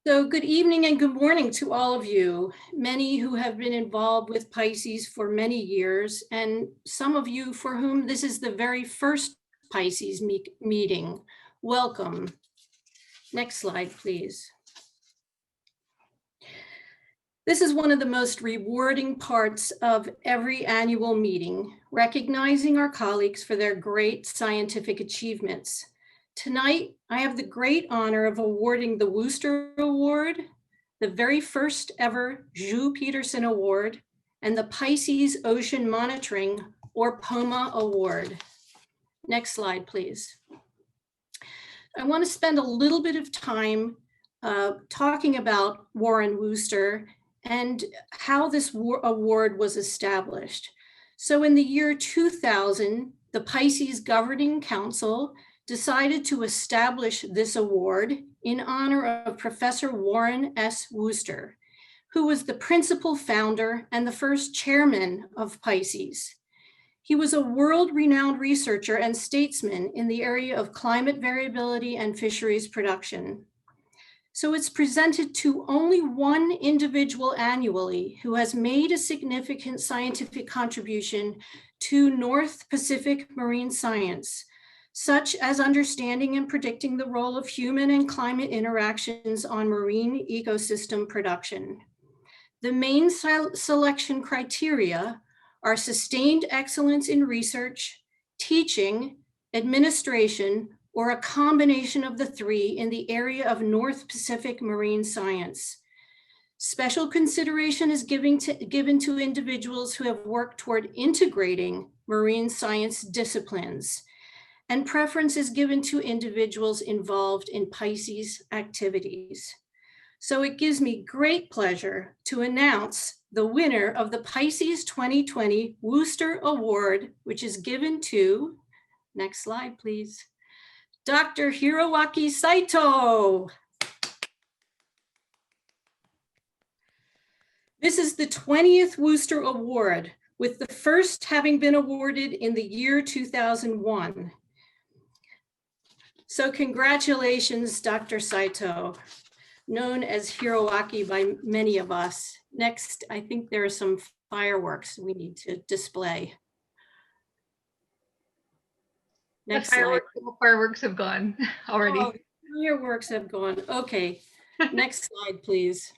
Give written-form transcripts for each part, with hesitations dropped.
So good evening and good morning to all of you, many who have been involved with PICES for many years, and some of you for whom this is the very first PICES meeting. Welcome. Next slide, please. This is one of the most rewarding parts of every annual meeting, recognizing our colleagues for their great scientific achievements. Tonight, I have the great honor of awarding the Wooster Award, the very first ever Joux Peterson Award, and the PICES Ocean Monitoring or POMA Award. Next slide, please. I want to spend a little bit of time talking about Warren Wooster and how this award was established. So in the year 2000, the PICES Governing Council decided to establish this award in honor of Professor Warren S. Wooster, who was the principal founder and the first chairman of PICES. He was a world-renowned researcher and statesman in the area of climate variability and fisheries production. So it's presented to only one individual annually who has made a significant scientific contribution to North Pacific marine science, such as understanding and predicting the role of human and climate interactions on marine ecosystem production. The main selection criteria are sustained excellence in research, teaching, administration, or a combination of the three in the area of North Pacific marine science. Special consideration is given to individuals who have worked toward integrating marine science disciplines, and preference is given to individuals involved in PICES activities. So it gives me great pleasure to announce the winner of the PICES 2020 Wooster Award, which is given to, next slide, please, Dr. Hiroaki Saito. This is the 20th Wooster Award, with the first having been awarded in the year 2001. So congratulations, Dr. Saito, known as Hiroaki by many of us. Next, I think there are some fireworks we need to display. Next slide. Fireworks have gone already. Oh, fireworks have gone. Okay, next slide, please.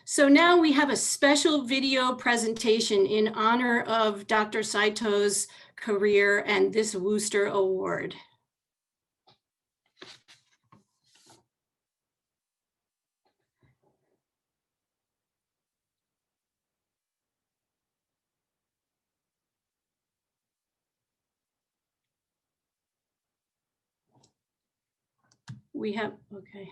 So now we have a special video presentation in honor of Dr. Saito's career and this Wooster Award. We have, okay.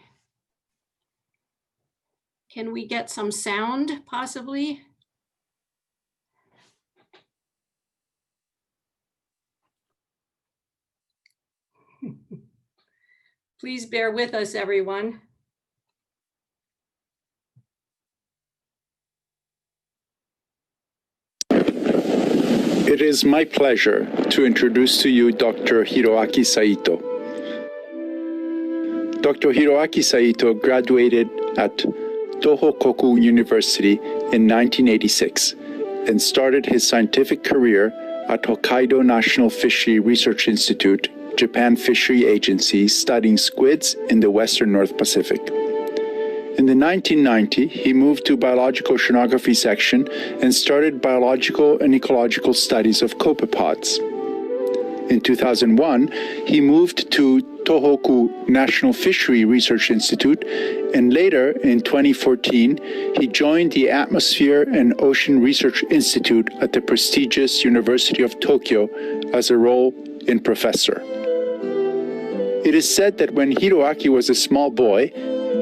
Can we get some sound possibly? Please bear with us, everyone. It is my pleasure to introduce to you Dr. Hiroaki Saito. Dr. Hiroaki Saito graduated at Tohoku University in 1986 and started his scientific career at Hokkaido National Fishery Research Institute, Japan Fishery Agency, studying squids in the western North Pacific. In the 1990s, he moved to Biological Oceanography section and started biological and ecological studies of copepods. In 2001, he moved to Tohoku National Fishery Research Institute, and later in 2014, he joined the Atmosphere and Ocean Research Institute at the prestigious University of Tokyo as a role-in professor. It is said that when Hiroaki was a small boy,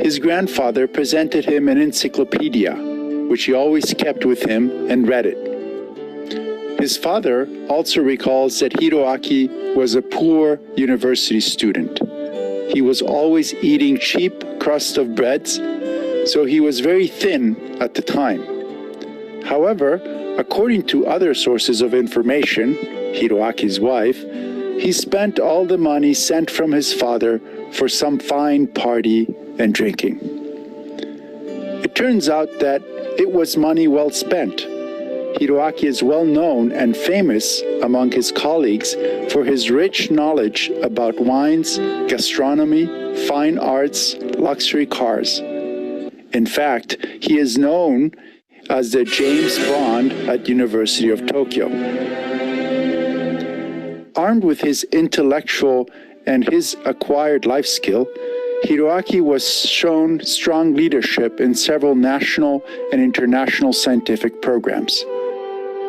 his grandfather presented him an encyclopedia, which he always kept with him and read it. His father also recalls that Hiroaki was a poor university student. He was always eating cheap crust of breads, so he was very thin at the time. However, according to other sources of information, Hiroaki's wife, he spent all the money sent from his father for some fine party and drinking. It turns out that it was money well spent. Hiroaki is well known and famous among his colleagues for his rich knowledge about wines, gastronomy, fine arts, luxury cars. In fact, he is known as the James Bond at University of Tokyo. Armed with his intellectual and his acquired life skill, Hiroaki was shown strong leadership in several national and international scientific programs.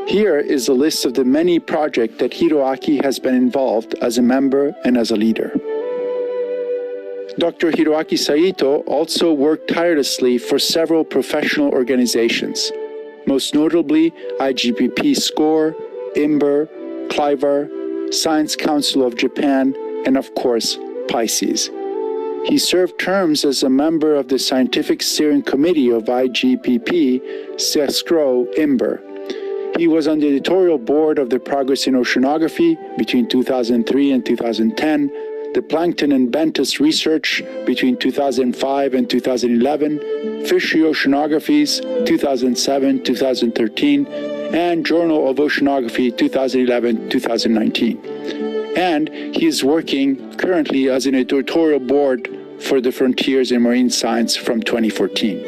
Here is a list of the many projects that Hiroaki has been involved as a member and as a leader. Dr. Hiroaki Saito also worked tirelessly for several professional organizations, most notably IGPP SCORE, IMBER, CLIVAR, Science Council of Japan, and of course, PICES. He served terms as a member of the Scientific Steering Committee of IGPP, SESCRO, IMBER. He was on the editorial board of the Progress in Oceanography between 2003 and 2010, the Plankton and Bentus Research between 2005 and 2011, Fishery Oceanographies 2007-2013, and Journal of Oceanography 2011-2019. And he is working currently as an editorial board for the Frontiers in Marine Science from 2014.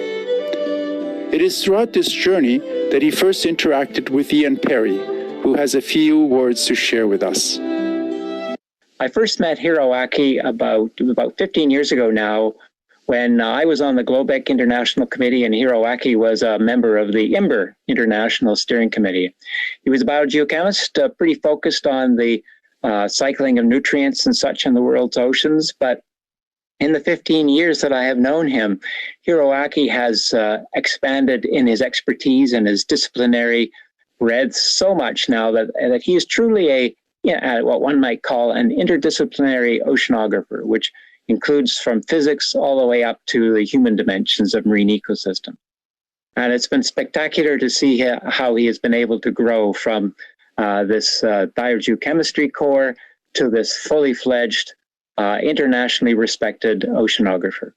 It is throughout this journey that he first interacted with Ian Perry, who has a few words to share with us. I first met Hiroaki about 15 years ago now, when I was on the GLOBEC International Committee and Hiroaki was a member of the IMBER International Steering Committee. He was a biogeochemist, pretty focused on the cycling of nutrients and such in the world's oceans. But in the 15 years that I have known him, Hiroaki has expanded in his expertise and his disciplinary breadth so much now that he is truly what one might call an interdisciplinary oceanographer, which includes from physics all the way up to the human dimensions of marine ecosystem. And it's been spectacular to see how he has been able to grow from this biogeochemistry core to this fully fledged, internationally respected oceanographer.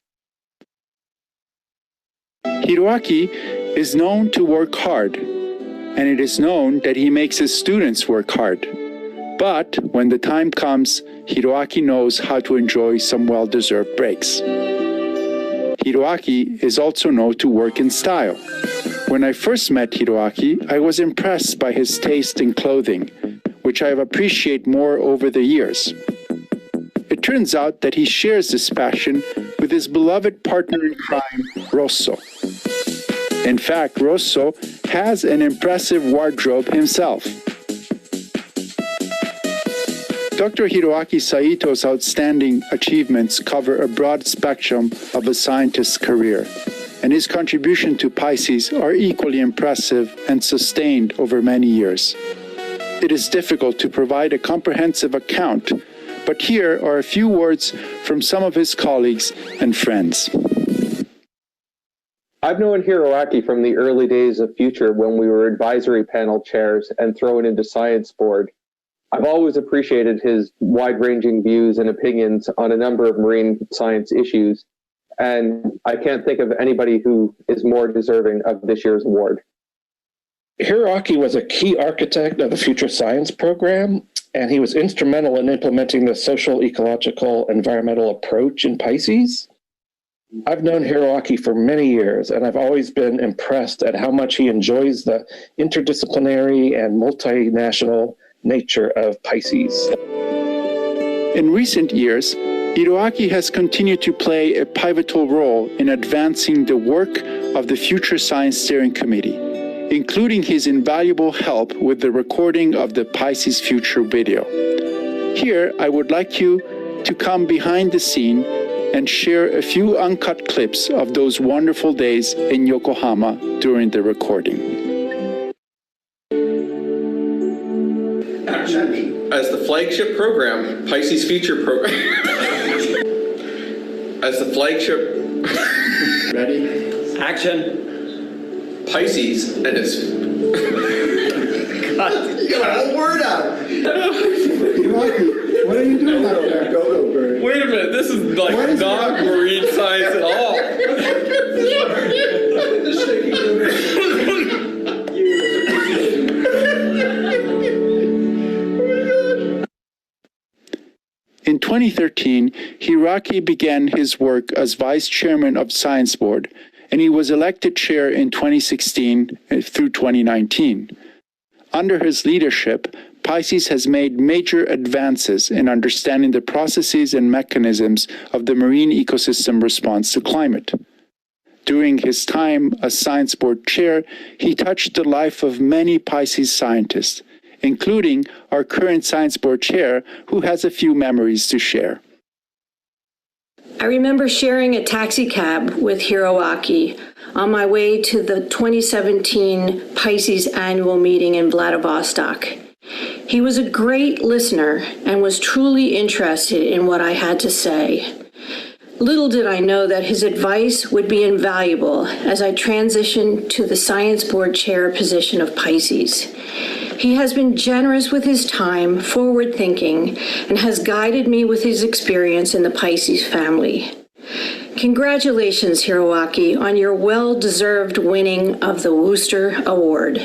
Hiroaki is known to work hard, and it is known that he makes his students work hard. But when the time comes, Hiroaki knows how to enjoy some well-deserved breaks. Hiroaki is also known to work in style. When I first met Hiroaki, I was impressed by his taste in clothing, which I have appreciated more over the years. It turns out that he shares this passion with his beloved partner in crime, Rosso. In fact, Rosso has an impressive wardrobe himself. Dr. Hiroaki Saito's outstanding achievements cover a broad spectrum of a scientist's career, and his contribution to PICES are equally impressive and sustained over many years. It is difficult to provide a comprehensive account, but here are a few words from some of his colleagues and friends. I've known Hiroaki from the early days of Future when we were advisory panel chairs and thrown into Science Board. I've always appreciated his wide-ranging views and opinions on a number of marine science issues, and I can't think of anybody who is more deserving of this year's award. Hiroaki was a key architect of the Future Science program, and he was instrumental in implementing the social, ecological, environmental approach in PICES. I've known Hiroaki for many years, and I've always been impressed at how much he enjoys the interdisciplinary and multinational nature of PICES. In recent years, Hiroaki has continued to play a pivotal role in advancing the work of the Future Science Steering Committee, including his invaluable help with the recording of the PICES Future video. Here, I would like you to come behind the scene and share a few uncut clips of those wonderful days in Yokohama during the recording. As the flagship program, PICES Future Program. As the flagship. Ready? Action. PICES and its. God, you got a whole word out. What are you doing up there? Go-go bird. Wait a minute, this is like not marine science at all. In 2013, Hiroaki began his work as vice chairman of Science Board, and he was elected chair in 2016 through 2019. Under his leadership, PICES has made major advances in understanding the processes and mechanisms of the marine ecosystem response to climate. During his time as Science Board chair, he touched the life of many PICES scientists, including our current Science Board chair, who has a few memories to share. I remember sharing a taxi cab with Hiroaki on my way to the 2017 PICES annual meeting in Vladivostok. He was a great listener and was truly interested in what I had to say. Little did I know that his advice would be invaluable as I transitioned to the Science Board chair position of PICES. He has been generous with his time, forward-thinking, and has guided me with his experience in the PICES family. Congratulations, Hiroaki, on your well-deserved winning of the Wooster Award.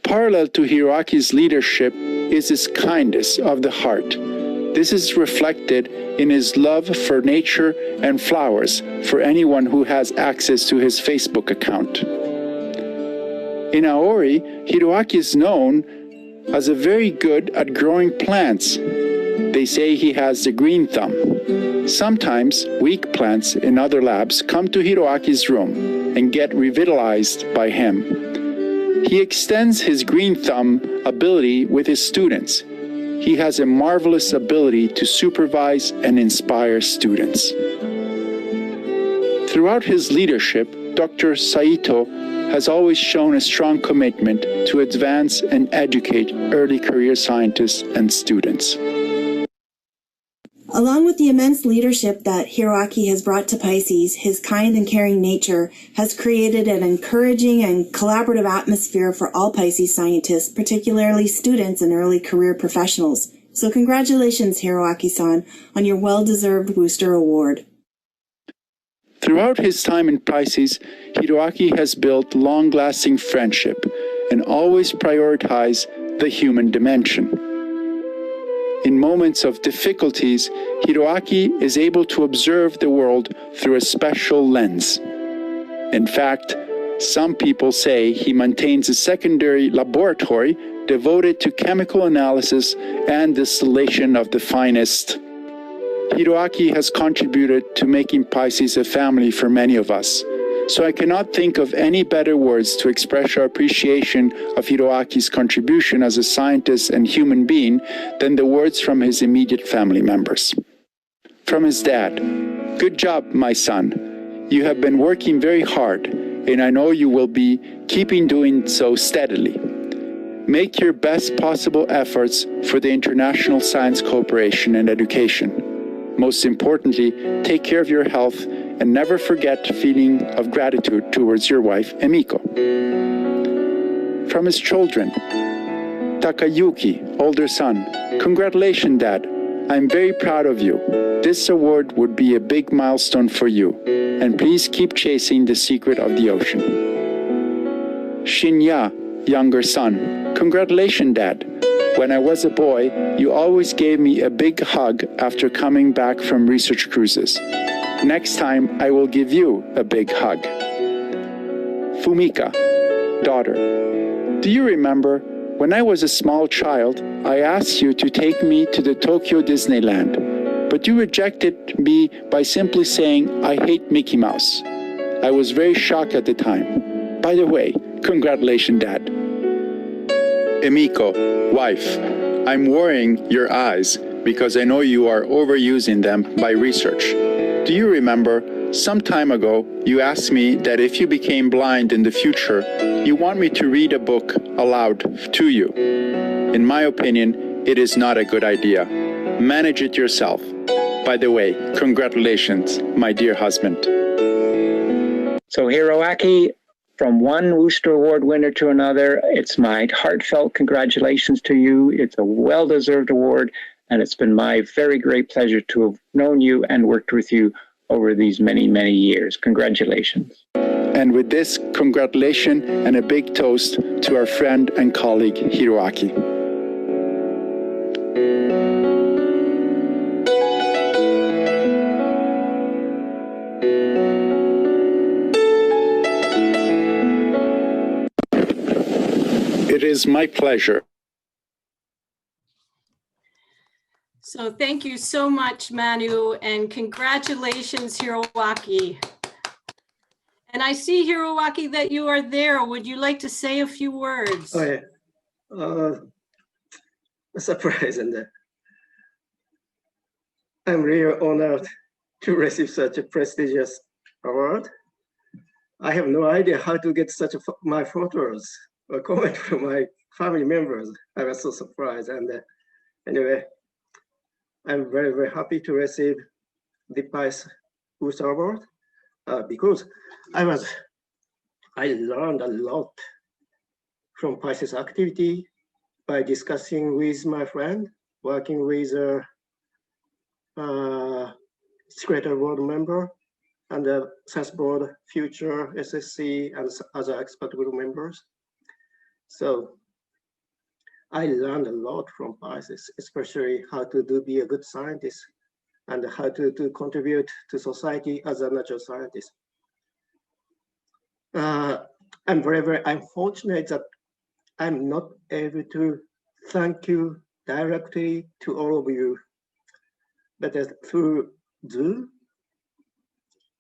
Parallel to Hiroaki's leadership is his kindness of the heart. This is reflected in his love for nature and flowers for anyone who has access to his Facebook account. In Aori, Hiroaki is known as very good at growing plants. They say he has the green thumb. Sometimes weak plants in other labs come to Hiroaki's room and get revitalized by him. He extends his green thumb ability with his students. He has a marvelous ability to supervise and inspire students. Throughout his leadership, Dr. Saito has always shown a strong commitment to advance and educate early career scientists and students. Along with the immense leadership that Hiroaki has brought to PICES, his kind and caring nature has created an encouraging and collaborative atmosphere for all PICES scientists, particularly students and early career professionals. So congratulations, Hiroaki-san, on your well-deserved Wooster Award. Throughout his time in PICES, Hiroaki has built long-lasting friendship and always prioritized the human dimension. In moments of difficulties, Hiroaki is able to observe the world through a special lens. In fact, some people say he maintains a secondary laboratory devoted to chemical analysis and distillation of the finest. Hiroaki has contributed to making PICES a family for many of us, so I cannot think of any better words to express our appreciation of Hiroaki's contribution as a scientist and human being than the words from his immediate family members. From his dad, "Good job, my son. You have been working very hard, and I know you will be keeping doing so steadily. Make your best possible efforts for the international science cooperation and education. Most importantly, take care of your health and never forget feeling of gratitude towards your wife, Emiko." From his children, Takayuki, older son, "Congratulations, Dad. I'm very proud of you. This award would be a big milestone for you, and please keep chasing the secret of the ocean." Shinya, younger son, "Congratulations, Dad. When I was a boy, you always gave me a big hug after coming back from research cruises. Next time, I will give you a big hug." Fumika, daughter, "Do you remember when I was a small child, I asked you to take me to the Tokyo Disneyland, but you rejected me by simply saying, 'I hate Mickey Mouse.' I was very shocked at the time. By the way, congratulations, Dad." Emiko, wife, "I'm worrying your eyes because I know you are overusing them by research. Do you remember, some time ago, you asked me that if you became blind in the future, you want me to read a book aloud to you? In my opinion, it is not a good idea. Manage it yourself. By the way, congratulations, my dear husband." So Hiroaki, from one Wooster Award winner to another, it's my heartfelt congratulations to you. It's a well-deserved award. And it's been my very great pleasure to have known you and worked with you over these many, many years. Congratulations. And with this, congratulations and a big toast to our friend and colleague, Hiroaki. It is my pleasure. So thank you so much, Manu, and congratulations, Hiroaki. And I see, Hiroaki, that you are there. Would you like to say a few words? Oh, yeah. A surprise, and I'm really honored to receive such a prestigious award. I have no idea how to get such my photos or comment from my family members. I was so surprised, and anyway, I'm very, very happy to receive the PICES Booster Award because I learned a lot from PICES activity by discussing with my friend, working with Secretary Board member and the SAS Board, future SSC, and other expert group members. So I learned a lot from PICES, especially how to be a good scientist and how to contribute to society as a natural scientist. I'm I'm fortunate that I'm not able to thank you directly to all of you, but through Zoom,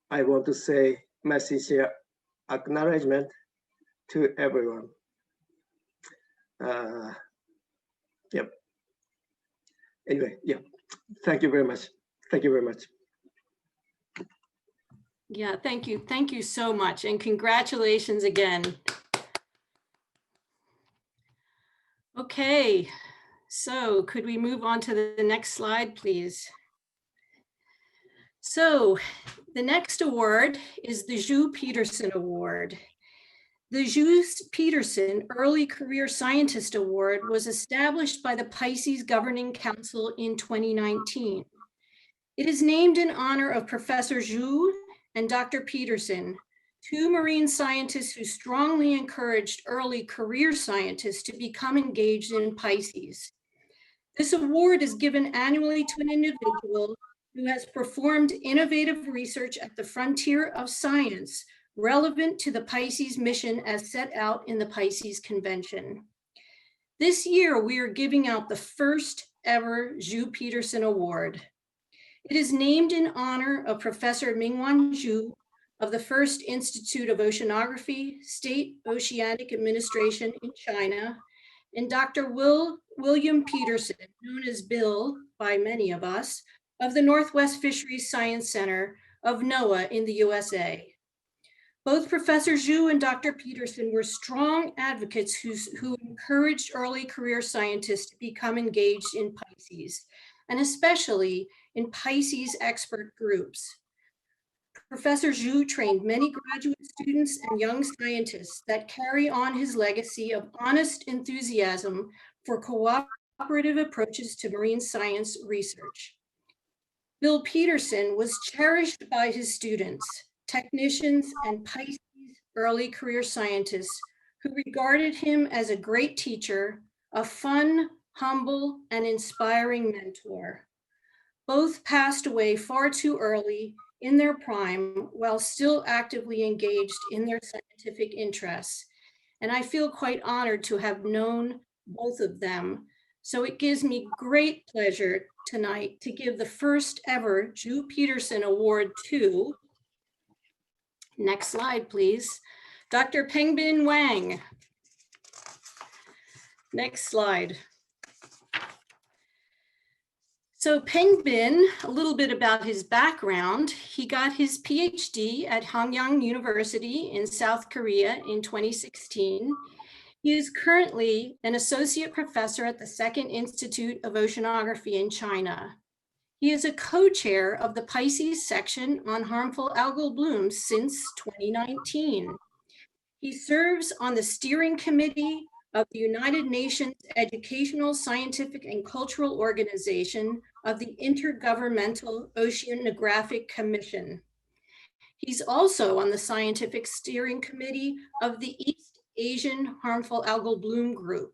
I want to say my sincere acknowledgement to everyone. Yep. Anyway, yeah. Thank you very much. Thank you very much. Yeah, thank you. Thank you so much. And congratulations again. Okay, so could we move on to the next slide, please? So the next award is the Zhu Peterson Award. The Zhu Peterson Early Career Scientist Award was established by the PICES Governing Council in 2019. It is named in honor of Professor Zhu and Dr. Peterson, two marine scientists who strongly encouraged early career scientists to become engaged in PICES. This award is given annually to an individual who has performed innovative research at the frontier of science relevant to the PICES mission as set out in the PICES Convention. This year, we are giving out the first ever Zhu Peterson Award. It is named in honor of Professor Mingwan Zhu of the First Institute of Oceanography, State Oceanic Administration in China, and Dr. William Peterson, known as Bill by many of us, of the Northwest Fisheries Science Center of NOAA in the USA. Both Professor Zhu and Dr. Peterson were strong advocates who encouraged early career scientists to become engaged in PICES, and especially in PICES expert groups. Professor Zhu trained many graduate students and young scientists that carry on his legacy of honest enthusiasm for cooperative approaches to marine science research. Bill Peterson was cherished by his students, technicians, and PICES early career scientists who regarded him as a great teacher, a fun, humble, and inspiring mentor. Both passed away far too early in their prime while still actively engaged in their scientific interests. And I feel quite honored to have known both of them. So it gives me great pleasure tonight to give the first ever Zhu Peterson Award to, next slide, please, Dr. Pengbin Wang. Next slide. So Pengbin, a little bit about his background. He got his PhD at Hanyang University in South Korea in 2016. He is currently an associate professor at the Second Institute of Oceanography in China. He is a co-chair of the PICES section on harmful algal blooms since 2019. He serves on the steering committee of the United Nations Educational, Scientific, and Cultural Organization of the Intergovernmental Oceanographic Commission. He's also on the Scientific Steering Committee of the East Asian Harmful Algal Bloom Group.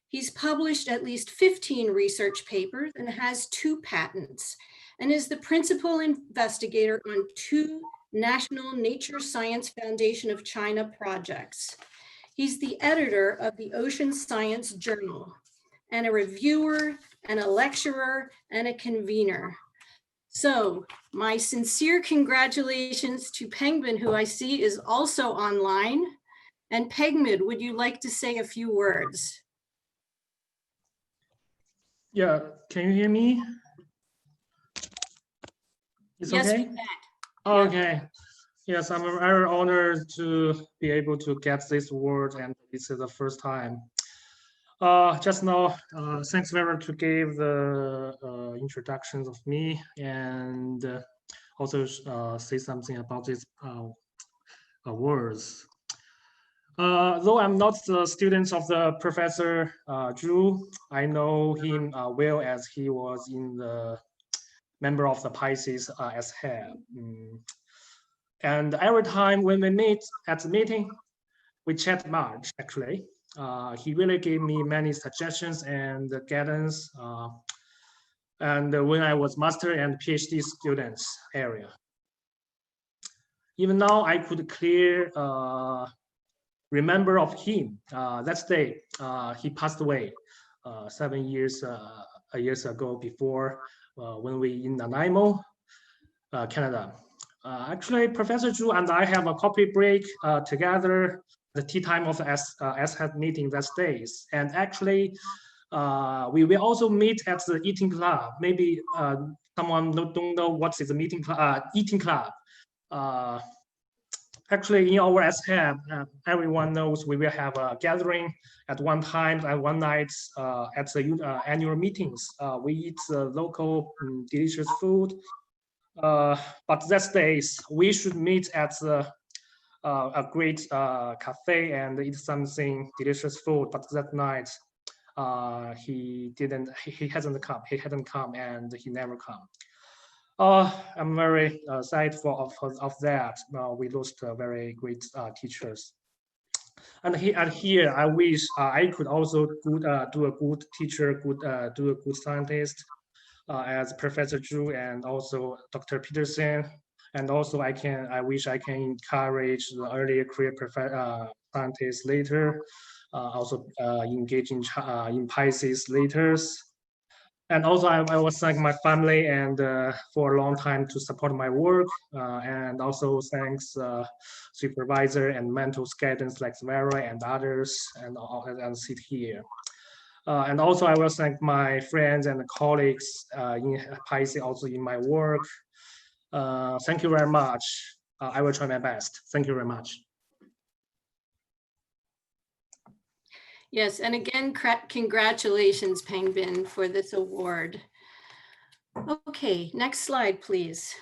He's published at least 15 research papers and has 2 patents, and is the principal investigator on 2 National Nature Science Foundation of China projects. He's the editor of the Ocean Science Journal, and a reviewer, and a lecturer, and a convener. So my sincere congratulations to Penguin, who I see is also online. And Pegmid, would you like to say a few words? Yeah, can you hear me? It's Yes, okay? we can. Okay. Yes, I'm very honored to be able to get this award, and this is the first time. Just now, thanks Vera to give the introductions of me, and also say something about these awards. Though I'm not the student of the Professor Zhu, I know him well, as he was in the member of the PICES as head. And every time when we meet at the meeting, we chat much actually. He really gave me many suggestions and guidance. And when I was master and PhD students area. Even now I could clear remember of him. That day he passed away 7 years ago, before when we in Nanaimo, Canada. Actually, Professor Zhu and I have a coffee break together, the tea time of the SHED meeting that days. And actually, we will also meet at the eating club. Maybe someone don't know what is the eating club. Actually, in our SHED, everyone knows we will have a gathering at one time and one night at the annual meetings. We eat local delicious food. But that days we should meet at a great cafe and eat something delicious food. But that night he hadn't come, and he never come. I'm very sad of that. We lost very great teachers. And here I wish I could also do a good teacher, do a good scientist. As Professor Zhu and also Dr. Peterson, and also I wish I can encourage the earlier career scientists later, also engage in PICES later. And also I will thank my family and for a long time to support my work, and also thanks supervisor and mentor guidance like Vera and others, and sit here. And also I will thank my friends and colleagues in PICES, also in my work. Thank you very much. I will try my best. Thank you very much. Yes, and again, congratulations, Penguin, for this award. Okay, next slide, please.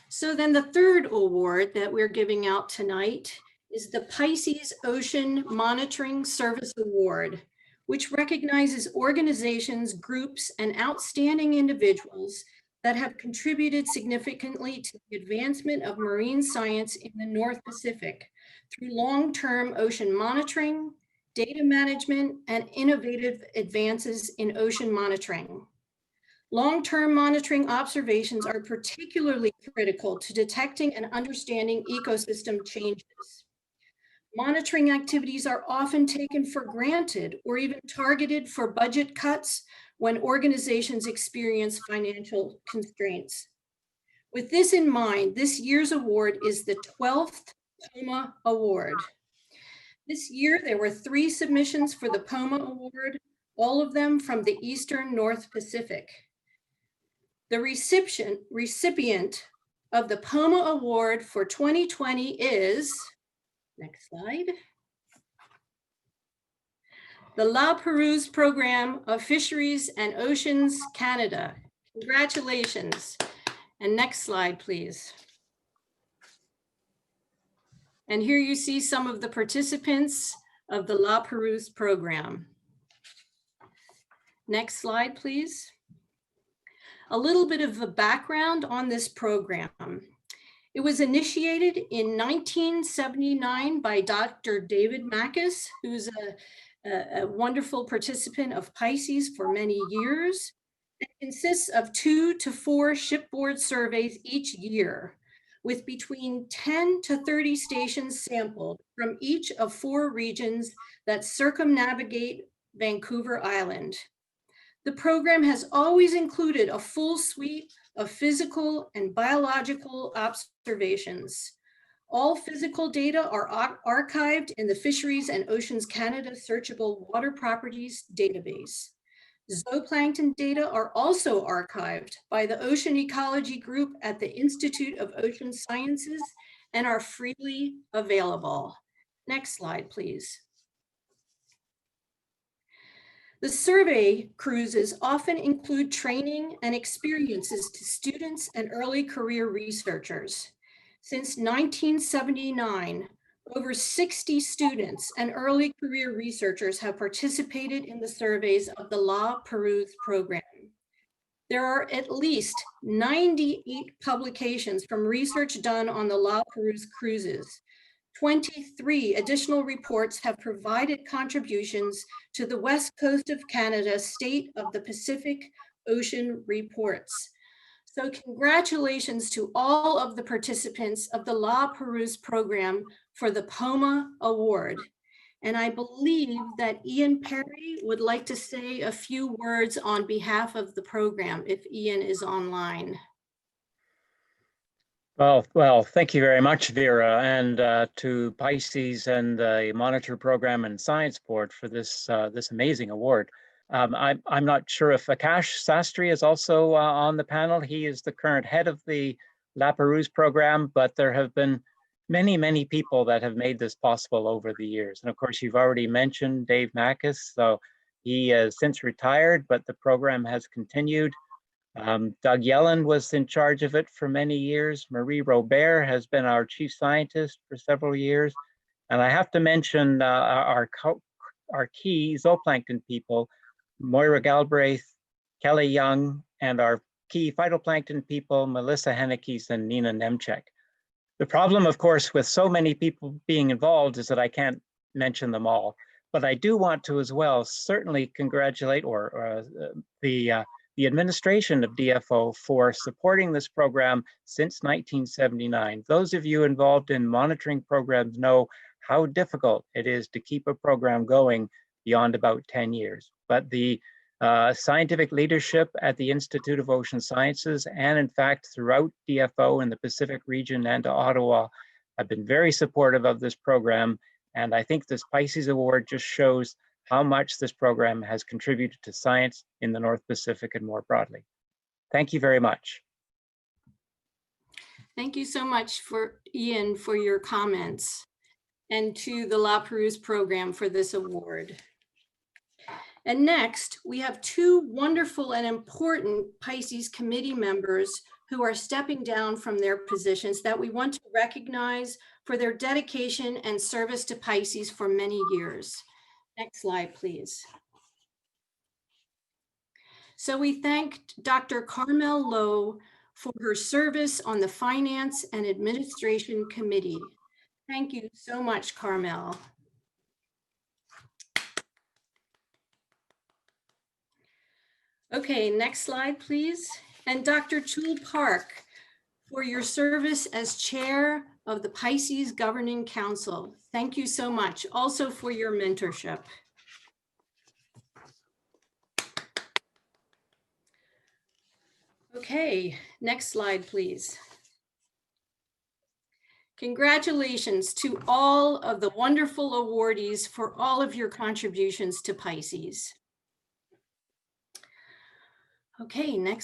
So then the third award that we're giving out tonight is the PICES Ocean Monitoring Service Award, which recognizes organizations, groups, and outstanding individuals that have contributed significantly to the advancement of marine science in the North Pacific through long-term ocean monitoring, data management, and innovative advances in ocean monitoring. Long-term monitoring observations are particularly critical to detecting and understanding ecosystem changes. Monitoring activities are often taken for granted or even targeted for budget cuts when organizations experience financial constraints. With this in mind, this year's award is the 12th POMA Award. This year, there were 3 submissions for the POMA Award, all of them from the Eastern North Pacific. The recipient of the POMA Award for 2020 is, next slide, the La Perouse Program of Fisheries and Oceans, Canada. Congratulations. And next slide, please. And here you see some of the participants of the La Perouse program. Next slide, please. A little bit of the background on this program. It was initiated in 1979 by Dr. David Mackes, who's a wonderful participant of PICES for many years. It consists of 2 to 4 shipboard surveys each year, with between 10 to 30 stations sampled from each of 4 regions that circumnavigate Vancouver Island. The program has always included a full suite of physical and biological observations. All physical data are archived in the Fisheries and Oceans Canada Searchable Water Properties database. Zooplankton data are also archived by the Ocean Ecology Group at the Institute of Ocean Sciences and are freely available. Next slide, please. The survey cruises often include training and experiences to students and early career researchers. Since 1979, over 60 students and early career researchers have participated in the surveys of the La Perouse program. There are at least 98 publications from research done on the La Perouse cruises. 23 additional reports have provided contributions to the West Coast of Canada State of the Pacific Ocean reports. So congratulations to all of the participants of the La Perouse program for the POMA Award. And I believe that Ian Perry would like to say a few words on behalf of the program, if Ian is online. Well, thank you very much, Vera, and to PICES and the Monitor Program and Science Board for this this amazing award. I'm not sure if Akash Sastry is also on the panel. He is the current head of the La Perouse program, but there have been many people that have made this possible over the years. And of course, you've already mentioned Dave Mackes. So he has since retired, but the program has continued. Doug Yellen was in charge of it for many years. Marie Robert has been our chief scientist for several years. And I have to mention our key zooplankton people, Moira Galbraith, Kelly Young, and our key phytoplankton people, Melissa Hennickes and Nina Nemchek. The problem, of course, with so many people being involved is that I can't mention them all. But I do want to as well certainly congratulate the administration of DFO for supporting this program since 1979. Those of you involved in monitoring programs know how difficult it is to keep a program going beyond about 10 years. But the scientific leadership at the Institute of Ocean Sciences and in fact throughout DFO in the Pacific region and to Ottawa have been very supportive of this program. And I think this PICES Award just shows how much this program has contributed to science in the North Pacific and more broadly. Thank you very much. Thank you so much Ian for your comments, and to the La Perouse program for this award. And next, we have 2 wonderful and important PICES committee members who are stepping down from their positions that we want to recognize for their dedication and service to PICES for many years. Next slide, please. So we thanked Dr. Carmel Lowe for her service on the Finance and Administration Committee. Thank you so much, Carmel. Okay, next slide, please. And Dr. Chul Park, for your service as chair of the PICES Governing Council. Thank you so much. Also for your mentorship. Okay, next slide, please. Congratulations to all of the wonderful awardees for all of your contributions to PICES. Okay, next.